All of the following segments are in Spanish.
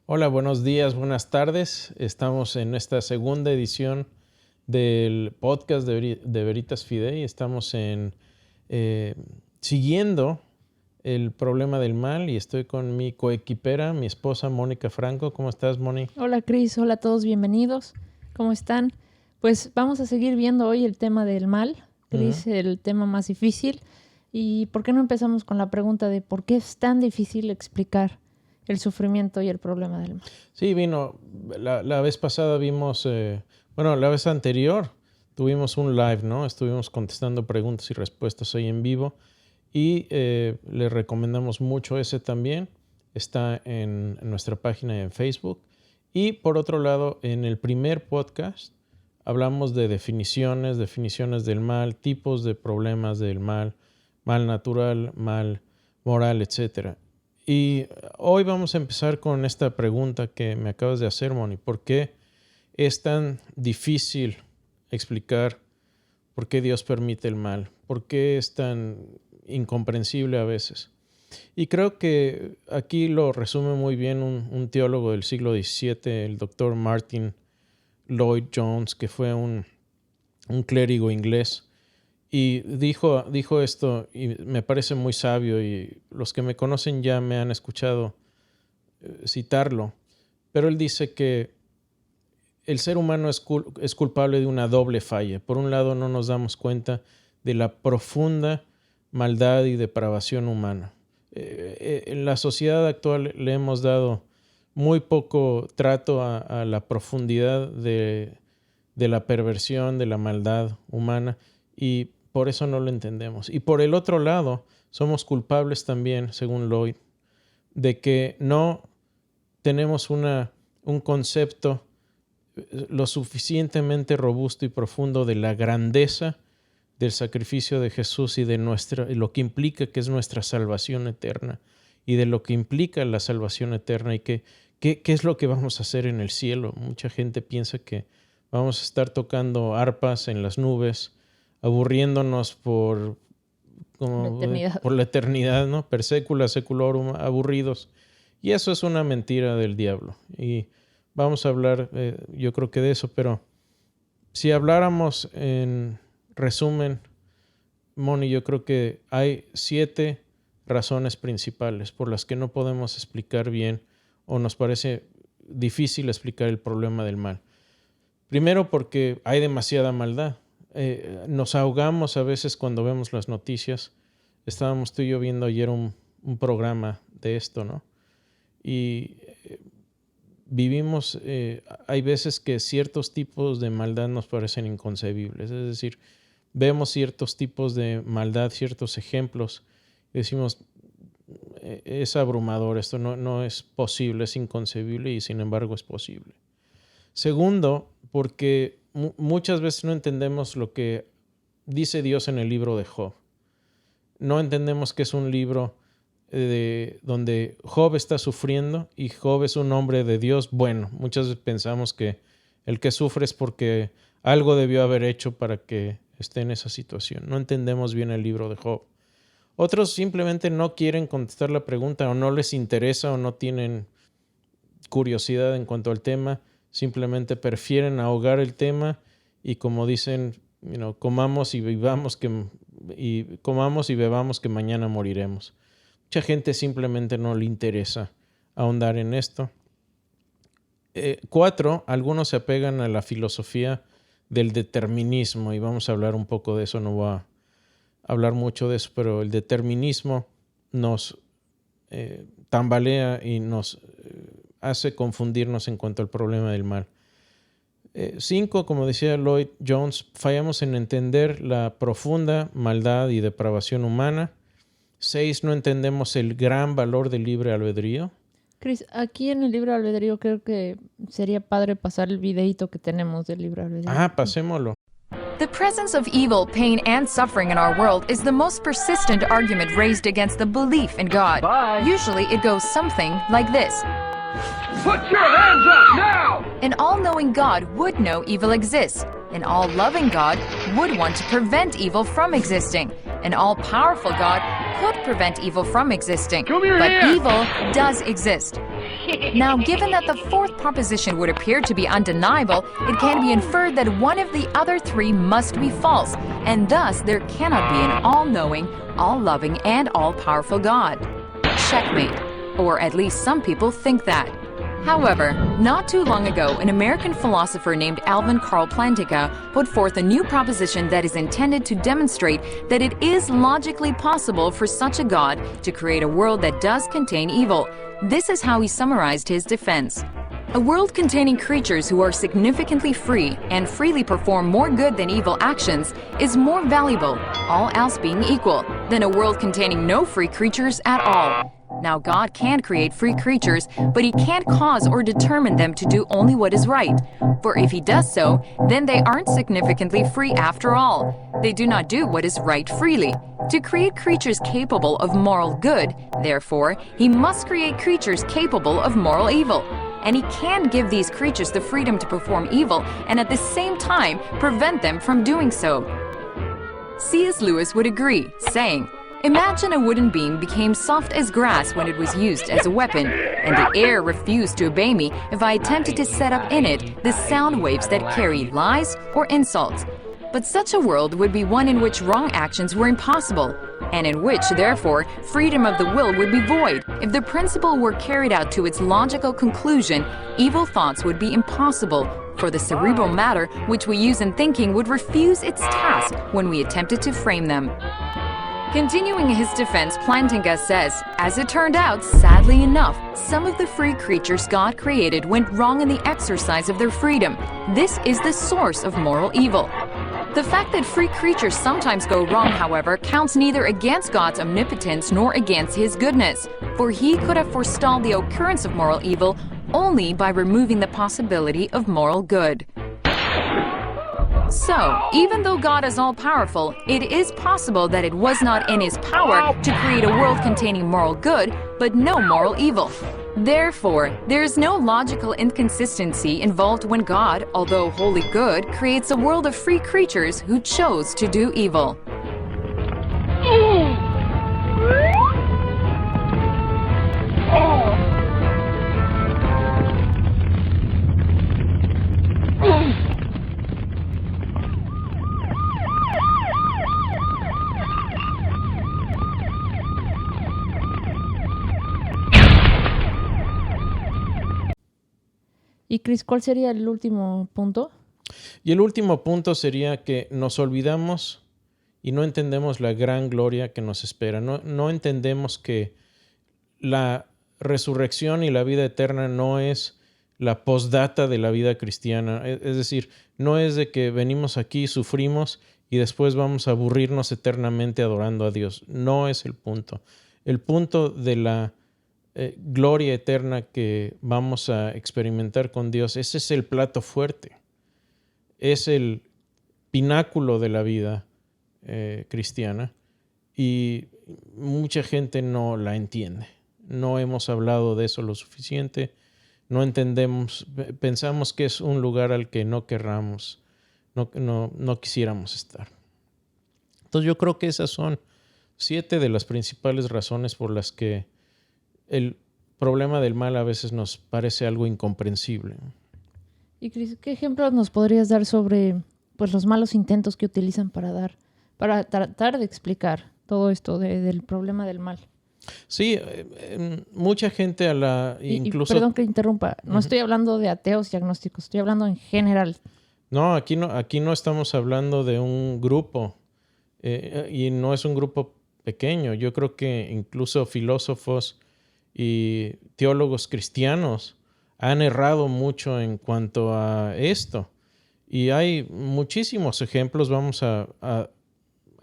Hola, buenos días, buenas tardes. Estamos en esta segunda edición del podcast de Veritas Fidei. Estamos siguiendo el problema del mal y estoy con mi coequipera, mi esposa Mónica Franco. ¿Cómo estás, Moni? Hola, Cris. Hola a todos, bienvenidos. ¿Cómo están? Pues vamos a seguir viendo hoy el tema del mal, Cris, el tema más difícil. ¿Y por qué no empezamos con la pregunta de por qué es tan difícil explicar el sufrimiento y el problema del mal? Sí, la vez pasada vimos, la vez anterior tuvimos un live, ¿no? Estuvimos contestando preguntas y respuestas ahí en vivo y les recomendamos mucho ese también. Está en nuestra página en Facebook. Y por otro lado, en el primer podcast hablamos de definiciones del mal, tipos de problemas del mal, mal natural, mal moral, etc. Y hoy vamos a empezar con esta pregunta que me acabas de hacer, Moni. ¿Por qué es tan difícil explicar por qué Dios permite el mal? ¿Por qué es tan incomprensible a veces? Y creo que aquí lo resume muy bien un teólogo del siglo XVII, el doctor Martin Lloyd-Jones, que fue un clérigo inglés. Y dijo esto, y me parece muy sabio, y los que me conocen ya me han escuchado citarlo. Pero él dice que el ser humano es culpable de una doble falla. Por un lado, no nos damos cuenta de la profunda maldad y depravación humana. En la sociedad actual le hemos dado muy poco trato a la profundidad de la perversión, de la maldad humana, y por eso no lo entendemos. Y por el otro lado, somos culpables también, según Lloyd, de que no tenemos un concepto lo suficientemente robusto y profundo de la grandeza del sacrificio de Jesús y de lo que implica que es nuestra salvación eterna y de lo que implica la salvación eterna y qué es lo que vamos a hacer en el cielo. Mucha gente piensa que vamos a estar tocando arpas en las nubes, aburriéndonos por la eternidad, ¿no? Per secula seculorum, aburridos. Y eso es una mentira del diablo. Y vamos a hablar, yo creo que de eso, pero si habláramos en resumen, Moni, yo creo que hay 7 razones principales por las que no podemos explicar bien o nos parece difícil explicar el problema del mal. Primero, porque hay demasiada maldad. Nos ahogamos a veces cuando vemos las noticias. Estábamos tú y yo viendo ayer un programa de esto, ¿no? Y vivimos, hay veces que ciertos tipos de maldad nos parecen inconcebibles. Es decir, vemos ciertos tipos de maldad, ciertos ejemplos, y decimos, es abrumador, esto no es posible, es inconcebible, y sin embargo es posible. Segundo, porque muchas veces no entendemos lo que dice Dios en el libro de Job. No entendemos que es un libro donde Job está sufriendo y Job es un hombre de Dios bueno. Muchas veces pensamos que el que sufre es porque algo debió haber hecho para que esté en esa situación. No entendemos bien el libro de Job. Otros simplemente no quieren contestar la pregunta o no les interesa o no tienen curiosidad en cuanto al tema. Simplemente prefieren ahogar el tema y, como dicen, comamos y bebamos que mañana moriremos. Mucha gente simplemente no le interesa ahondar en esto. 4, algunos se apegan a la filosofía del determinismo, y vamos a hablar un poco de eso. No voy a hablar mucho de eso, pero el determinismo nos tambalea y nos hace confundirnos en cuanto al problema del mal. 5, como decía Lloyd-Jones, fallamos en entender la profunda maldad y depravación humana. 6, no entendemos el gran valor del libre albedrío. Cris, aquí en el libre albedrío creo que sería padre pasar el videíto que tenemos del libre albedrío. Pasémoslo. The presence of evil, pain, and suffering in our world is the most persistent argument raised against the belief in God. Bye. Usually it goes something like this. Put your hands up now! An all-knowing God would know evil exists. An all-loving God would want to prevent evil from existing. An all-powerful God could prevent evil from existing. Come here, But here. evil does exist. Now, given that the fourth proposition would appear to be undeniable, it can be inferred that one of the other three must be false, and thus there cannot be an all-knowing, all-loving, and all-powerful God. Checkmate. Or at least some people think that. However, not too long ago, an American philosopher named Alvin Karl Plantinga put forth a new proposition that is intended to demonstrate that it is logically possible for such a God to create a world that does contain evil. This is how he summarized his defense. A world containing creatures who are significantly free and freely perform more good than evil actions is more valuable, all else being equal, than a world containing no free creatures at all. Now, God can create free creatures, but he can't cause or determine them to do only what is right. For if he does so, then they aren't significantly free after all. They do not do what is right freely. To create creatures capable of moral good, therefore, he must create creatures capable of moral evil. And he can give these creatures the freedom to perform evil and at the same time prevent them from doing so. C.S. Lewis would agree, saying, "Imagine a wooden beam became soft as grass when it was used as a weapon, and the air refused to obey me if I attempted to set up in it the sound waves that carry lies or insults. But such a world would be one in which wrong actions were impossible, and in which, therefore, freedom of the will would be void. If the principle were carried out to its logical conclusion, evil thoughts would be impossible, for the cerebral matter which we use in thinking would refuse its task when we attempted to frame them." Continuing his defense, Plantinga says, "As it turned out, sadly enough, some of the free creatures God created went wrong in the exercise of their freedom. This is the source of moral evil." The fact that free creatures sometimes go wrong, however, counts neither against God's omnipotence nor against his goodness, for he could have forestalled the occurrence of moral evil only by removing the possibility of moral good. So, even though God is all-powerful, it is possible that it was not in his power to create a world containing moral good, but no moral evil. Therefore, there is no logical inconsistency involved when God, although wholly good, creates a world of free creatures who chose to do evil. Y Chris, ¿cuál sería el último punto? Y el último punto sería que nos olvidamos y no entendemos la gran gloria que nos espera. No entendemos que la resurrección y la vida eterna no es la postdata de la vida cristiana. Es decir, no es de que venimos aquí, sufrimos y después vamos a aburrirnos eternamente adorando a Dios. No es el punto. El punto de la gloria eterna que vamos a experimentar con Dios, ese es el plato fuerte. Es el pináculo de la vida cristiana y mucha gente no la entiende. No hemos hablado de eso lo suficiente. No entendemos, pensamos que es un lugar al que no querramos, no quisiéramos estar. Entonces yo creo que esas son 7 de las principales razones por las que el problema del mal a veces nos parece algo incomprensible. Y Chris, ¿qué ejemplos nos podrías dar sobre los malos intentos que utilizan para tratar de explicar todo esto del problema del mal? Sí, mucha gente incluso... Perdón que interrumpa, no estoy hablando de ateos y agnósticos, estoy hablando en general. No, aquí no estamos hablando de un grupo y no es un grupo pequeño. Yo creo que incluso filósofos y teólogos cristianos han errado mucho en cuanto a esto. Y hay muchísimos ejemplos, vamos a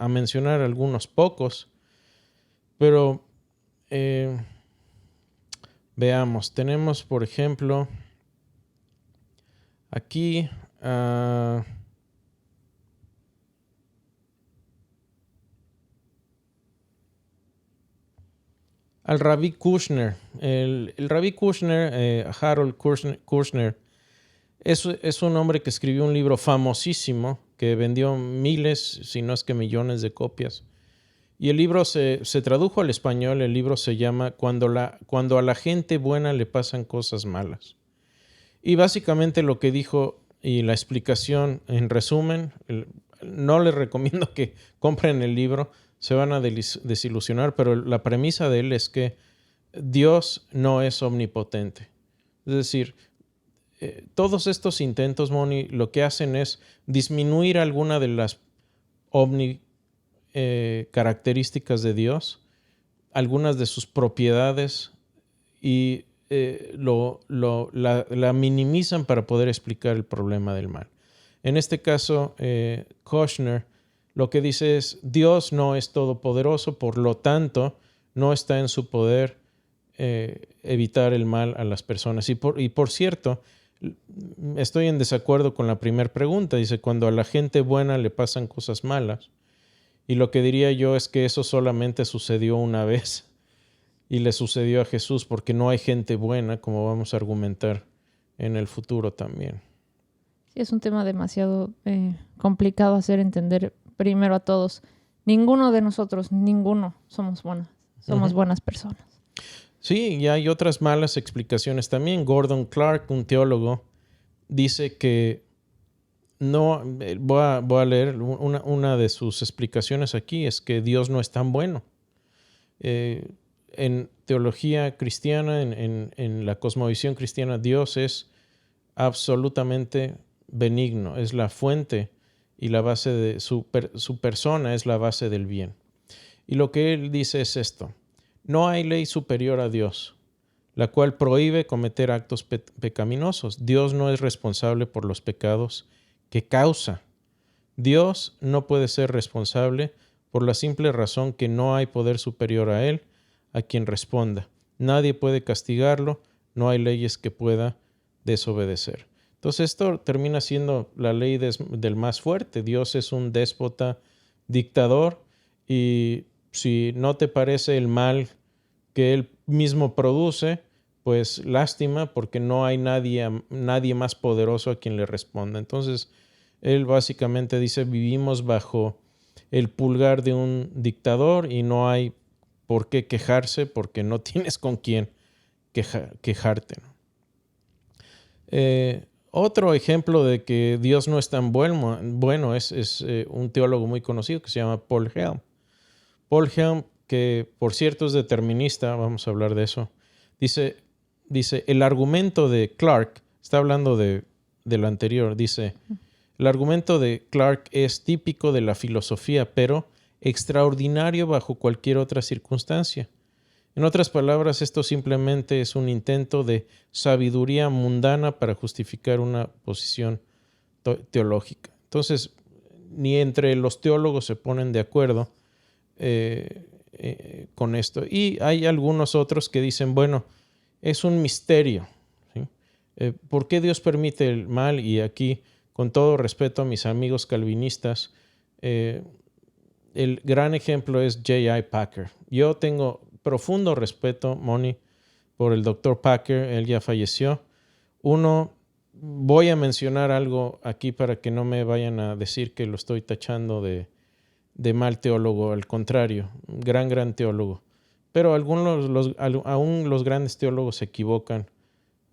mencionar algunos pocos, pero veamos, tenemos por ejemplo aquí al Rabbi Kushner. El Rabbi Kushner, Harold Kushner, es un hombre que escribió un libro famosísimo que vendió miles, si no es que millones de copias. Y el libro se tradujo al español. El libro se llama Cuando a la gente buena le pasan cosas malas. Y básicamente lo que dijo y la explicación en resumen, no les recomiendo que compren el libro, se van a desilusionar, pero la premisa de él es que Dios no es omnipotente. Es decir, todos estos intentos, Moni, lo que hacen es disminuir alguna de las características de Dios, algunas de sus propiedades, y la minimizan para poder explicar el problema del mal. En este caso, Kushner lo que dice es: Dios no es todopoderoso, por lo tanto, no está en su poder evitar el mal a las personas. Y por cierto, estoy en desacuerdo con la primera pregunta. Dice, cuando a la gente buena le pasan cosas malas. Y lo que diría yo es que eso solamente sucedió una vez. Y le sucedió a Jesús, porque no hay gente buena, como vamos a argumentar en el futuro también. Sí, es un tema demasiado complicado hacer entender primero a todos. Ninguno de nosotros, somos buenas personas. Sí, y hay otras malas explicaciones también. Gordon Clark, un teólogo, dice que no, voy a leer una de sus explicaciones aquí, es que Dios no es tan bueno. En teología cristiana, en la cosmovisión cristiana, Dios es absolutamente benigno, es la fuente y la base de su persona, es la base del bien. Y lo que él dice es esto: no hay ley superior a Dios, la cual prohíbe cometer actos pecaminosos. Dios no es responsable por los pecados que causa. Dios no puede ser responsable por la simple razón que no hay poder superior a él a quien responda. Nadie puede castigarlo, no hay leyes que pueda desobedecer. Entonces esto termina siendo la ley del más fuerte. Dios es un déspota dictador, y si no te parece el mal que él mismo produce, pues lástima, porque no hay nadie más poderoso a quien le responda. Entonces él básicamente dice: vivimos bajo el pulgar de un dictador y no hay por qué quejarse, porque no tienes con quién quejarte, ¿no? Otro ejemplo de que Dios no es tan bueno es un teólogo muy conocido que se llama Paul Helm. Paul Helm, que por cierto es determinista, vamos a hablar de eso, dice el argumento de Clark, está hablando de lo anterior, dice: el argumento de Clark es típico de la filosofía, pero extraordinario bajo cualquier otra circunstancia. En otras palabras, esto simplemente es un intento de sabiduría mundana para justificar una posición teológica. Entonces, ni entre los teólogos se ponen de acuerdo con esto. Y hay algunos otros que dicen, bueno, es un misterio, ¿sí? ¿Por qué Dios permite el mal? Y aquí, con todo respeto a mis amigos calvinistas, el gran ejemplo es J.I. Packer. Yo tengo profundo respeto, Moni, por el Dr. Packer. Él ya falleció. Voy a mencionar algo aquí para que no me vayan a decir que lo estoy tachando de mal teólogo. Al contrario, gran teólogo. Pero aún los grandes teólogos se equivocan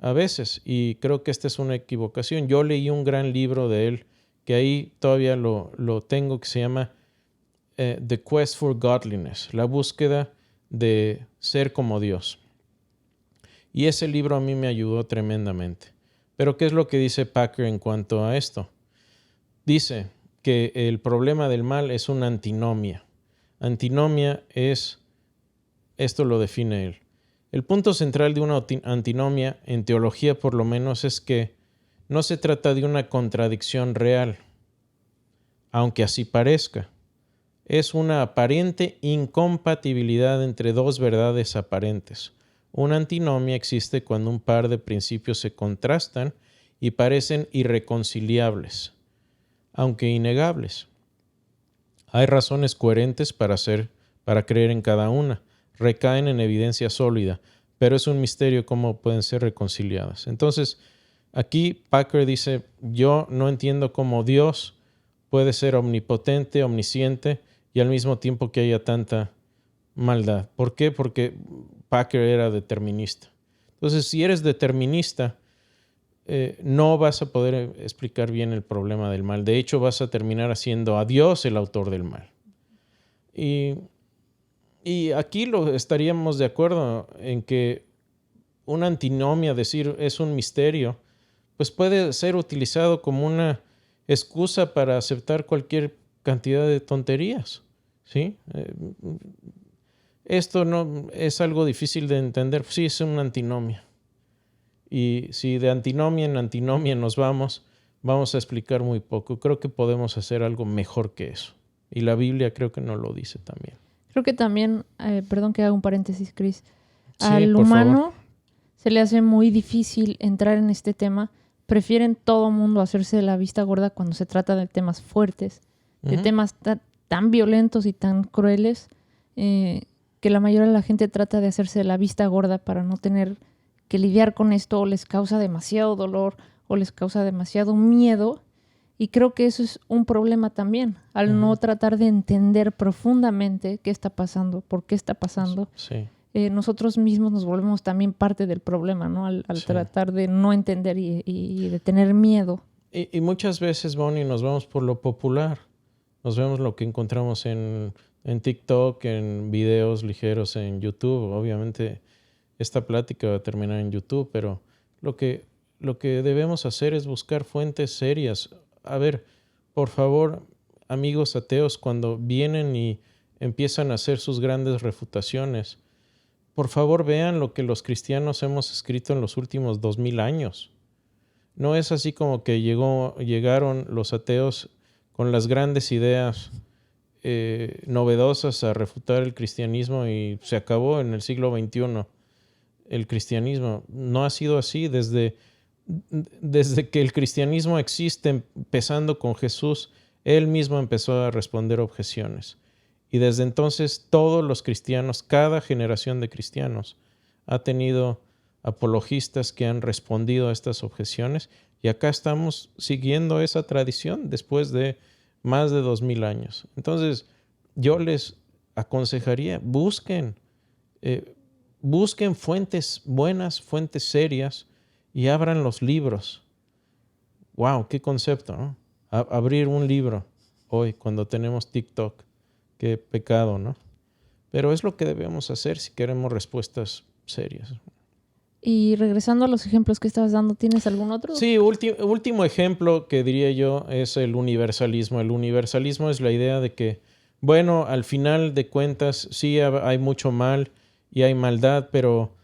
a veces, y creo que esta es una equivocación. Yo leí un gran libro de él, que ahí todavía lo tengo, que se llama The Quest for Godliness, la búsqueda de ser como Dios. Y ese libro a mí me ayudó tremendamente. Pero ¿qué es lo que dice Packer en cuanto a esto? Dice que el problema del mal es una antinomia. Antinomia es, esto lo define él: el punto central de una antinomia, en teología por lo menos, es que no se trata de una contradicción real, aunque así parezca. Es una aparente incompatibilidad entre dos verdades aparentes. Una antinomia existe cuando un par de principios se contrastan y parecen irreconciliables, aunque innegables. Hay razones coherentes para creer en cada una. Recaen en evidencia sólida, pero es un misterio cómo pueden ser reconciliadas. Entonces, aquí Packer dice: yo no entiendo cómo Dios puede ser omnipotente, omnisciente, y al mismo tiempo que haya tanta maldad. ¿Por qué? Porque Packer era determinista. Entonces, si eres determinista, no vas a poder explicar bien el problema del mal. De hecho, vas a terminar haciendo a Dios el autor del mal. Y aquí estaríamos de acuerdo en que una antinomia, decir es un misterio, pues puede ser utilizado como una excusa para aceptar cualquier cantidad de tonterías, ¿sí? Esto no es algo difícil de entender. Sí, es una antinomia. Y si de antinomia en antinomia nos vamos a explicar muy poco. Creo que podemos hacer algo mejor que eso. Y la Biblia creo que nos lo dice también. Creo que también, perdón que haga un paréntesis, Chris, Sí, al por humano favor. se le hace muy difícil entrar en este tema. Prefieren todo mundo hacerse la vista gorda cuando se trata de temas fuertes, de temas tan violentos y tan crueles, que la mayoría de la gente trata de hacerse la vista gorda para no tener que lidiar con esto, o les causa demasiado dolor o les causa demasiado miedo. Y creo que eso es un problema también, al no tratar de entender profundamente qué está pasando, por qué está pasando. Sí. Nosotros mismos nos volvemos también parte del problema, ¿no? Al Sí. tratar de no entender y de tener miedo. Y muchas veces, Bonnie, nos vamos por lo popular. Nos vemos lo que encontramos en TikTok, en videos ligeros en YouTube. Obviamente esta plática va a terminar en YouTube, pero lo que debemos hacer es buscar fuentes serias. A ver, por favor, amigos ateos, cuando vienen y empiezan a hacer sus grandes refutaciones, por favor vean lo que los cristianos hemos escrito en los últimos 2000 años. No es así como que llegaron los ateos con las grandes ideas novedosas a refutar el cristianismo y se acabó en el siglo XXI. El cristianismo no ha sido así desde que el cristianismo existe, empezando con Jesús. Él mismo empezó a responder objeciones. Y desde entonces todos los cristianos, cada generación de cristianos, ha tenido apologistas que han respondido a estas objeciones. Y acá estamos siguiendo esa tradición después de más de 2000 años. Entonces, yo les aconsejaría, busquen fuentes buenas, fuentes serias, y abran los libros. ¡Wow! ¡Qué concepto!, ¿no? Abrir un libro hoy cuando tenemos TikTok. ¡Qué pecado!, ¿no? Pero es lo que debemos hacer si queremos respuestas serias. Y regresando a los ejemplos que estabas dando, ¿tienes algún otro? Sí, último ejemplo que diría yo es el universalismo. El universalismo es la idea de que, bueno, al final de cuentas sí hay mucho mal y hay maldad, pero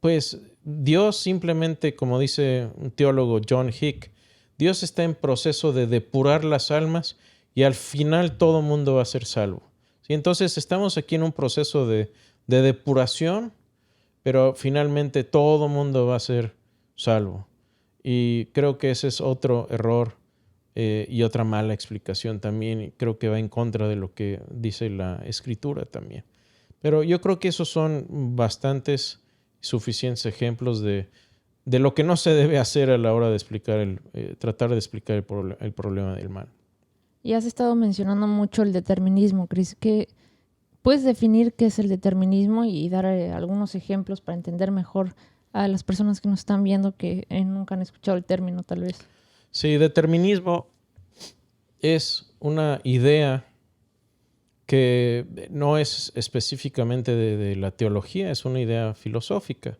pues Dios simplemente, como dice un teólogo, John Hick, Dios está en proceso de depurar las almas y al final todo mundo va a ser salvo. ¿Sí? Entonces estamos aquí en un proceso de depuración, pero finalmente todo mundo va a ser salvo. Y creo que ese es otro error y otra mala explicación también. Y creo que va en contra de lo que dice la Escritura también. Pero yo creo que esos son bastantes suficientes ejemplos de lo que no se debe hacer a la hora de explicar tratar de explicar el problema del mal. Y has estado mencionando mucho el determinismo, Chris. ¿Puedes definir qué es el determinismo y dar algunos ejemplos para entender mejor a las personas que nos están viendo que nunca han escuchado el término, tal vez? Sí, determinismo es una idea que no es específicamente de la teología, es una idea filosófica.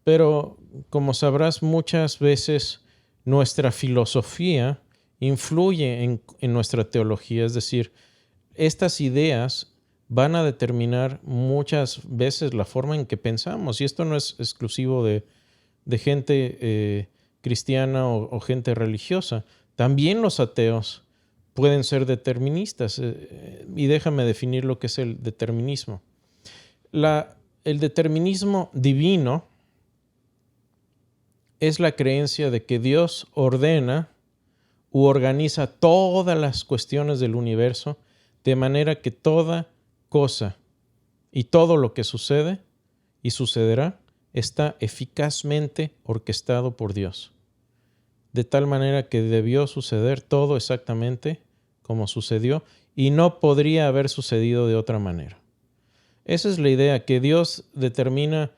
Pero, como sabrás, muchas veces nuestra filosofía influye en nuestra teología. Es decir, estas ideas van a determinar muchas veces la forma en que pensamos. Y esto no es exclusivo de gente cristiana o gente religiosa. También los ateos pueden ser deterministas. Y déjame definir lo que es el determinismo. El determinismo divino es la creencia de que Dios ordena u organiza todas las cuestiones del universo de manera que toda cosa y todo lo que sucede y sucederá está eficazmente orquestado por Dios. De tal manera que debió suceder todo exactamente como sucedió y no podría haber sucedido de otra manera. Esa es la idea, que Dios determina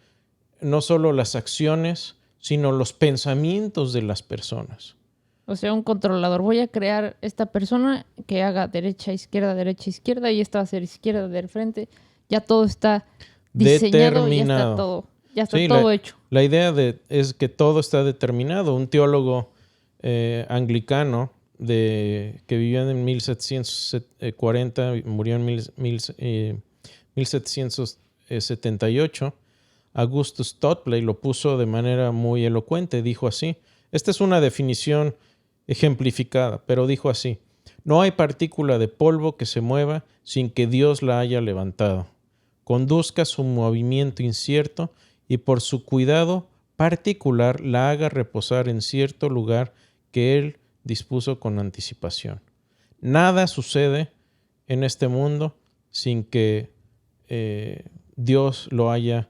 no solo las acciones, sino los pensamientos de las personas. O sea, un controlador. Voy a crear esta persona que haga derecha, izquierda, y esta va a ser izquierda del frente. Ya todo está diseñado, Determinado. ya está Sí, todo hecho. La idea es que todo está determinado. Un teólogo anglicano que vivió en 1740 y murió en 1778, Augustus Topley, lo puso de manera muy elocuente. Dijo así, esta es una definición ejemplificada, pero dijo así: no hay partícula de polvo que se mueva sin que Dios la haya levantado. Conduzca su movimiento incierto y por su cuidado particular la haga reposar en cierto lugar que Él dispuso con anticipación. Nada sucede en este mundo sin que Dios lo haya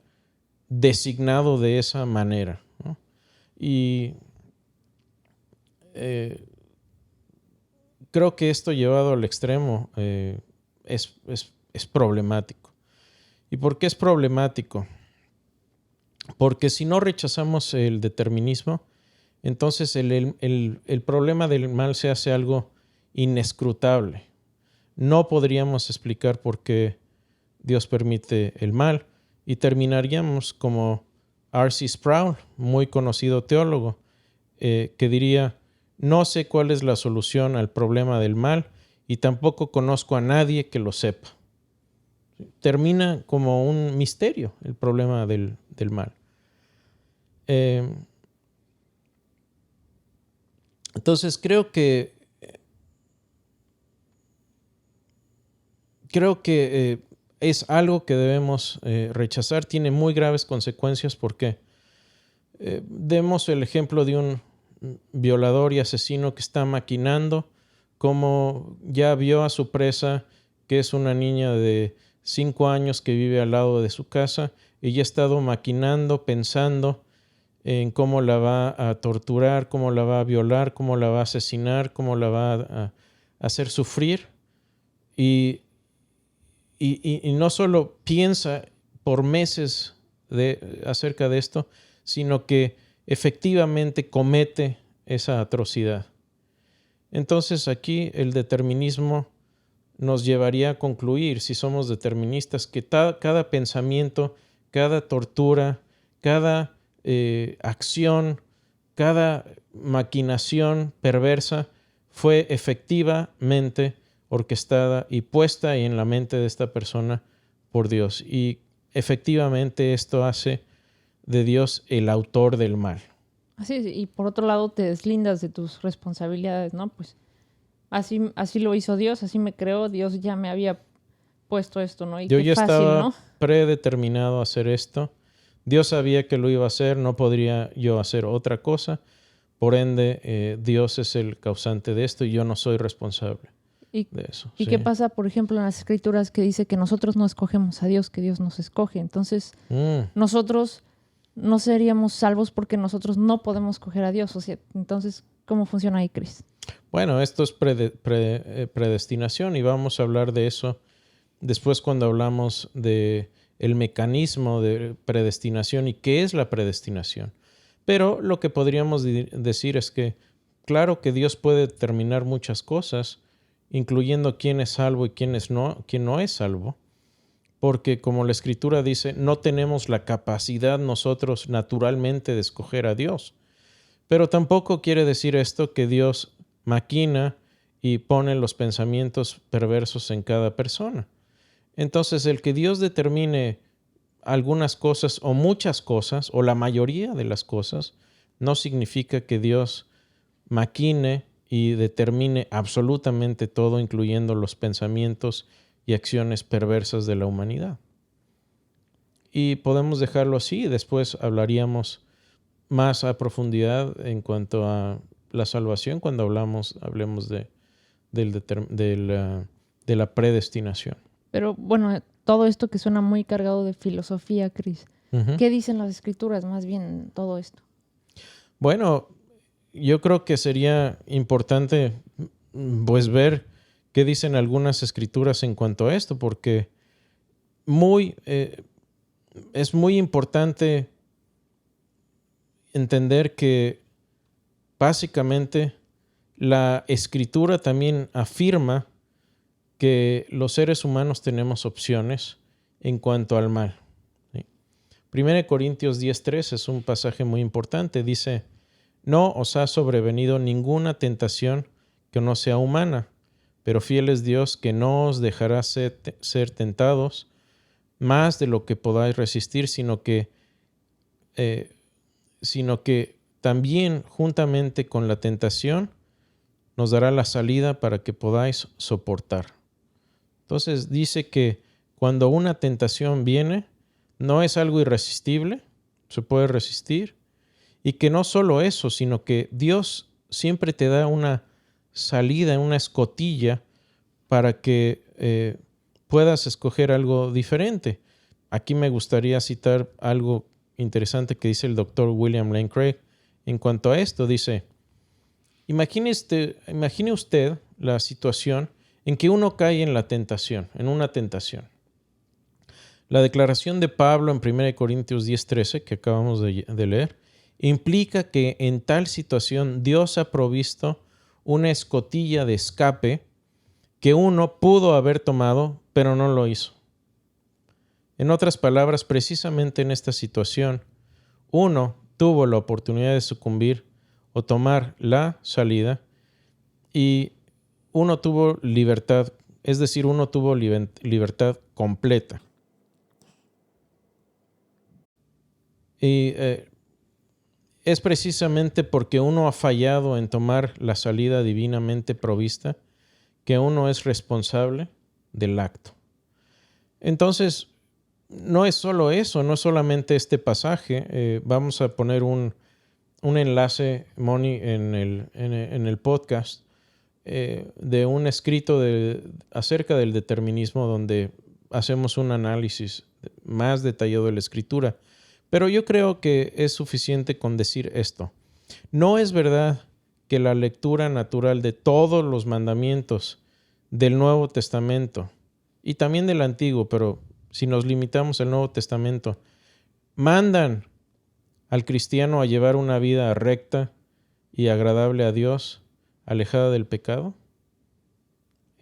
designado de esa manera, ¿no? Y creo que esto llevado al extremo es problemático. ¿Y por qué es problemático? Porque si no rechazamos el determinismo, entonces el problema del mal se hace algo inescrutable. No podríamos explicar por qué Dios permite el mal y terminaríamos como R.C. Sproul, muy conocido teólogo, que diría: no sé cuál es la solución al problema del mal y tampoco conozco a nadie que lo sepa. Termina como un misterio el problema del mal. Entonces creo que es algo que debemos rechazar. Tiene muy graves consecuencias porque demos el ejemplo de un violador y asesino que está maquinando, como ya vio a su presa, que es una niña de 5 años que vive al lado de su casa, y ya ha estado maquinando, pensando en cómo la va a torturar, cómo la va a violar, cómo la va a asesinar, cómo la va a hacer sufrir. Y no solo piensa por meses acerca de esto, sino que efectivamente comete esa atrocidad. Entonces aquí el determinismo nos llevaría a concluir, si somos deterministas, que cada pensamiento, cada tortura, cada acción, cada maquinación perversa fue efectivamente orquestada y puesta en la mente de esta persona por Dios. Y efectivamente esto hace de Dios el autor del mal. Así es, y por otro lado te deslindas de tus responsabilidades, ¿no? Pues así lo hizo Dios, así me creó, Dios ya me había puesto esto, ¿no? Y yo qué ya fácil, estaba ¿no? predeterminado a hacer esto. Dios sabía que lo iba a hacer, no podría yo hacer otra cosa. Por ende, Dios es el causante de esto y yo no soy responsable de eso. ¿Y sí. qué pasa, por ejemplo, en las escrituras que dice que nosotros no escogemos a Dios, que Dios nos escoge? Entonces, nosotros no seríamos salvos porque nosotros no podemos escoger a Dios. O sea, entonces, ¿cómo funciona ahí, Chris? Bueno, esto es predestinación y vamos a hablar de eso después cuando hablamos de el mecanismo de predestinación y qué es la predestinación. Pero lo que podríamos decir es que, claro que Dios puede determinar muchas cosas, incluyendo quién es salvo y quién no es salvo, porque como la Escritura dice, no tenemos la capacidad nosotros naturalmente de escoger a Dios. Pero tampoco quiere decir esto que Dios maquina y pone los pensamientos perversos en cada persona. Entonces, el que Dios determine algunas cosas o muchas cosas, o la mayoría de las cosas, no significa que Dios maquine y determine absolutamente todo, incluyendo los pensamientos y acciones perversas de la humanidad. Y podemos dejarlo así, después hablaríamos más a profundidad en cuanto a la salvación cuando hablemos de la predestinación. Pero bueno, todo esto que suena muy cargado de filosofía, Chris. Uh-huh. ¿Qué dicen las escrituras más bien en todo esto? Bueno, yo creo que sería importante pues ver qué dicen algunas escrituras en cuanto a esto, porque es muy importante entender que básicamente la escritura también afirma que los seres humanos tenemos opciones en cuanto al mal. 1 Corintios 10:3 es un pasaje muy importante. Dice, no os ha sobrevenido ninguna tentación que no sea humana, pero fiel es Dios que no os dejará ser tentados más de lo que podáis resistir, sino que también juntamente con la tentación nos dará la salida para que podáis soportar. Entonces dice que cuando una tentación viene, no es algo irresistible, se puede resistir, y que no solo eso, sino que Dios siempre te da una salida, una escotilla para que puedas escoger algo diferente. Aquí me gustaría citar algo interesante que dice el doctor William Lane Craig en cuanto a esto. Dice, imagine usted la situación en que uno cae en la tentación, en una tentación. La declaración de Pablo en 1 Corintios 10:13, que acabamos de leer, implica que en tal situación Dios ha provisto una escotilla de escape que uno pudo haber tomado, pero no lo hizo. En otras palabras, precisamente en esta situación, uno tuvo la oportunidad de sucumbir o tomar la salida y uno tuvo libertad, es decir, uno tuvo libertad completa. Y es precisamente porque uno ha fallado en tomar la salida divinamente provista que uno es responsable del acto. Entonces, no es solo eso, no es solamente este pasaje. Vamos a poner un enlace, Moni, en el podcast de un escrito acerca del determinismo donde hacemos un análisis más detallado de la escritura. Pero yo creo que es suficiente con decir esto. No es verdad que la lectura natural de todos los mandamientos del Nuevo Testamento y también del Antiguo, pero si nos limitamos al Nuevo Testamento, mandan al cristiano a llevar una vida recta y agradable a Dios, alejada del pecado.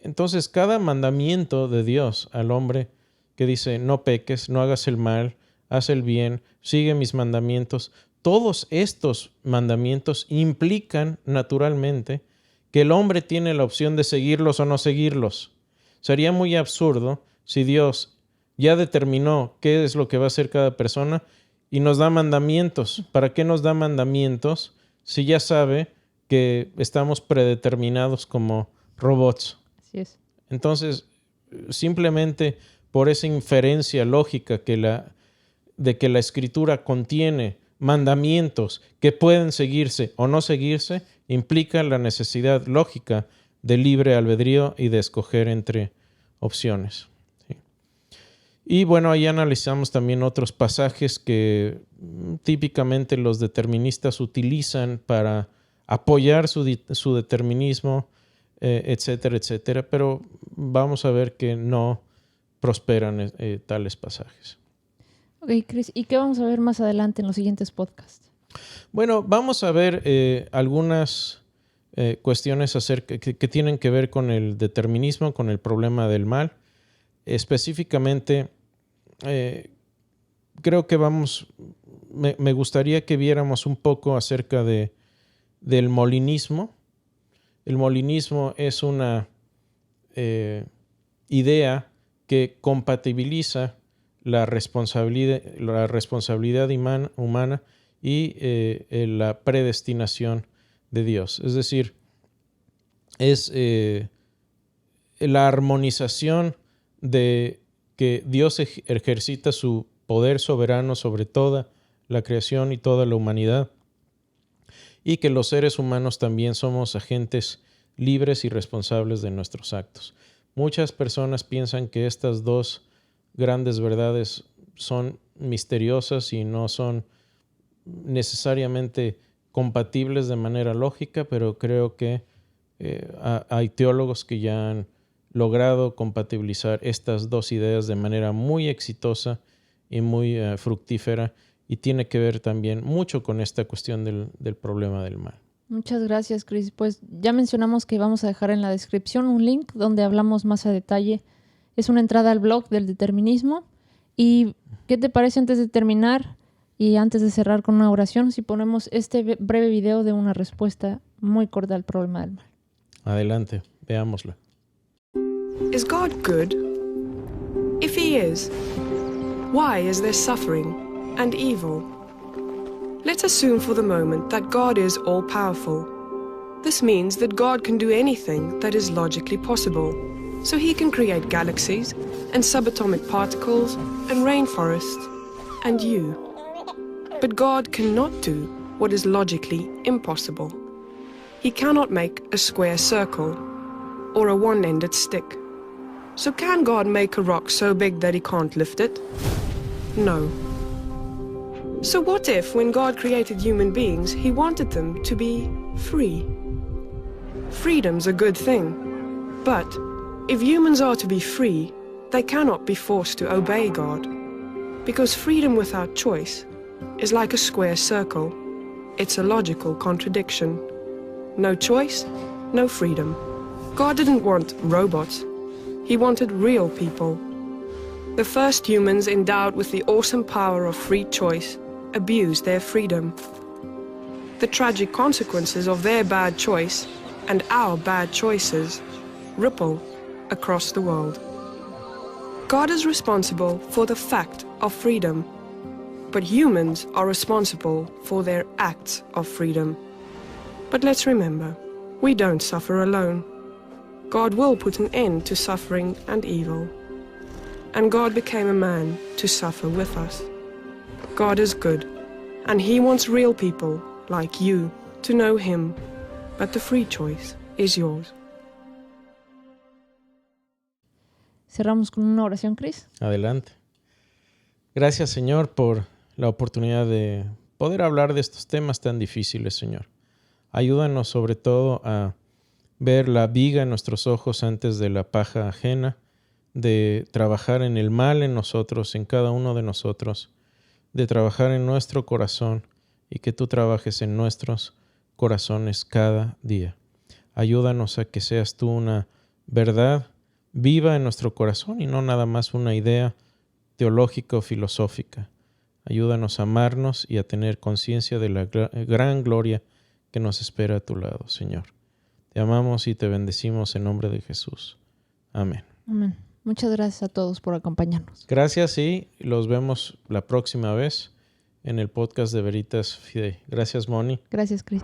Entonces, cada mandamiento de Dios al hombre que dice, no peques, no hagas el mal, haz el bien, sigue mis mandamientos, todos estos mandamientos implican naturalmente que el hombre tiene la opción de seguirlos o no seguirlos. Sería muy absurdo si Dios ya determinó qué es lo que va a hacer cada persona y nos da mandamientos. ¿Para qué nos da mandamientos si ya sabe que estamos predeterminados como robots? Así es. Entonces, simplemente por esa inferencia lógica de que la Escritura contiene mandamientos que pueden seguirse o no seguirse, implica la necesidad lógica de libre albedrío y de escoger entre opciones. ¿Sí? Y bueno, ahí analizamos también otros pasajes que típicamente los deterministas utilizan para apoyar su determinismo, etcétera, etcétera, pero vamos a ver que no prosperan tales pasajes. Ok, Chris, ¿y qué vamos a ver más adelante en los siguientes podcasts? Bueno, vamos a ver algunas cuestiones que tienen que ver con el determinismo, con el problema del mal. Específicamente, creo que me gustaría que viéramos un poco acerca del molinismo. El molinismo es una idea que compatibiliza la responsabilidad humana y la predestinación de Dios. Es decir, es la armonización de que Dios ejercita su poder soberano sobre toda la creación y toda la humanidad, y que los seres humanos también somos agentes libres y responsables de nuestros actos. Muchas personas piensan que estas dos grandes verdades son misteriosas y no son necesariamente compatibles de manera lógica, pero creo que hay teólogos que ya han logrado compatibilizar estas dos ideas de manera muy exitosa y muy fructífera, y tiene que ver también mucho con esta cuestión del problema del mal. Muchas gracias, Chris. Pues ya mencionamos que vamos a dejar en la descripción un link donde hablamos más a detalle. Es una entrada al blog del determinismo. ¿Y qué te parece, antes de terminar y antes de cerrar con una oración, si ponemos este breve video de una respuesta muy corta al problema del mal? Adelante, veámosla. Is God good? If he is, why is there suffering and evil? Let's assume for the moment that God is all-powerful. This means that God can do anything that is logically possible. So he can create galaxies and subatomic particles and rainforests and you. But God cannot do what is logically impossible. He cannot make a square circle or a one-ended stick. So can God make a rock so big that he can't lift it? No. So what if, when God created human beings, he wanted them to be free? Freedom's a good thing. But if humans are to be free, they cannot be forced to obey God. Because freedom without choice is like a square circle. It's a logical contradiction. No choice, no freedom. God didn't want robots. He wanted real people. The first humans endowed with the awesome power of free choice abused their freedom. The tragic consequences of their bad choice and our bad choices ripple across the world. God is responsible for the fact of freedom, but humans are responsible for their acts of freedom. But let's remember, we don't suffer alone. God will put an end to suffering and evil. And God became a man to suffer with us. God is good, and he wants real people like you to know him, but the free choice is yours. Cerramos con una oración, Chris. Adelante. Gracias, Señor, por la oportunidad de poder hablar de estos temas tan difíciles, Señor. Ayúdanos sobre todo a ver la viga en nuestros ojos antes de la paja ajena, de trabajar en el mal en nosotros, en cada uno de nosotros, de trabajar en nuestro corazón y que tú trabajes en nuestros corazones cada día. Ayúdanos a que seas tú una verdad viva en nuestro corazón y no nada más una idea teológica o filosófica. Ayúdanos a amarnos y a tener conciencia de la gran gloria que nos espera a tu lado, Señor. Te amamos y te bendecimos en nombre de Jesús. Amén. Amén. Muchas gracias a todos por acompañarnos. Gracias y los vemos la próxima vez en el podcast de Veritas Fidei. Gracias, Moni. Gracias, Chris.